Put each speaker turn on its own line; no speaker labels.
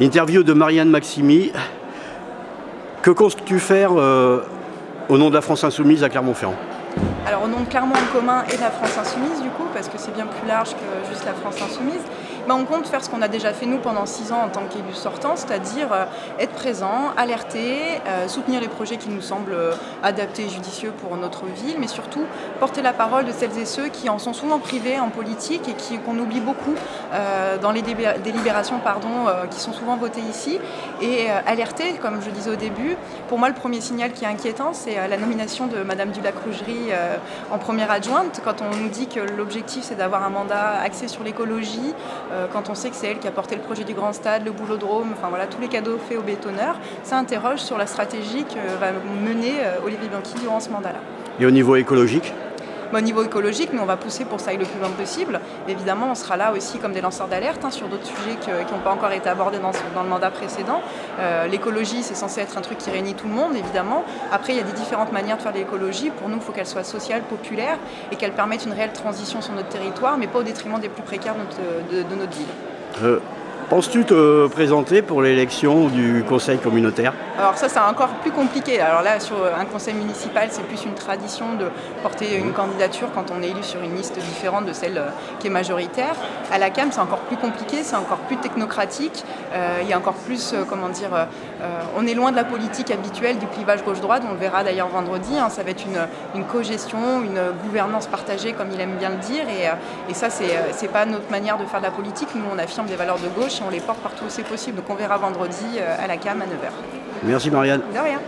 Interview de Marianne Maximi. Que comptes-tu faire au nom de la France Insoumise à Clermont-Ferrand?
Alors au nom de Clermont en commun et de la France Insoumise du coup, parce que c'est bien plus large que juste la France Insoumise, on compte faire ce qu'on a déjà fait nous pendant 6 ans en tant qu'élus sortants, c'est-à-dire être présent, alerter, soutenir les projets qui nous semblent adaptés et judicieux pour notre ville, mais surtout porter la parole de celles et ceux qui en sont souvent privés en politique et qu'on oublie beaucoup dans les délibérations qui sont souvent votées ici, et alerter, comme je disais au début. Pour moi, le premier signal qui est inquiétant, c'est la nomination de Madame Dulac-Rougerie en première adjointe, quand on nous dit que l'objectif c'est d'avoir un mandat axé sur l'écologie, quand on sait que c'est elle qui a porté le projet du Grand Stade, le Boulodrome, enfin voilà, tous les cadeaux faits aux bétonneurs. Ça interroge sur la stratégie que va mener Olivier Bianchi durant ce mandat-là.
Et au niveau écologique?
Au niveau écologique, nous on va pousser pour ça le plus loin possible. Évidemment, on sera là aussi comme des lanceurs d'alerte sur d'autres sujets qui n'ont pas encore été abordés dans le mandat précédent. L'écologie, c'est censé être un truc qui réunit tout le monde, évidemment. Après, il y a des différentes manières de faire de l'écologie. Pour nous, il faut qu'elle soit sociale, populaire et qu'elle permette une réelle transition sur notre territoire, mais pas au détriment des plus précaires de notre ville.
Penses-tu te présenter pour l'élection du conseil communautaire?
Alors ça, c'est encore plus compliqué. Alors là, sur un conseil municipal, c'est plus une tradition de porter une candidature quand on est élu sur une liste différente de celle qui est majoritaire. À la CAM, c'est encore plus compliqué, c'est encore plus technocratique. Il y a encore plus, on est loin de la politique habituelle du clivage gauche-droite, on le verra d'ailleurs vendredi. Ça va être une co-gestion, une gouvernance partagée, comme il aime bien le dire. Et ça, c'est pas notre manière de faire de la politique. Nous, on affirme des valeurs de gauche et on les porte partout où c'est possible. Donc on verra vendredi à la CAM à 9h.
Merci Marianne.
De rien.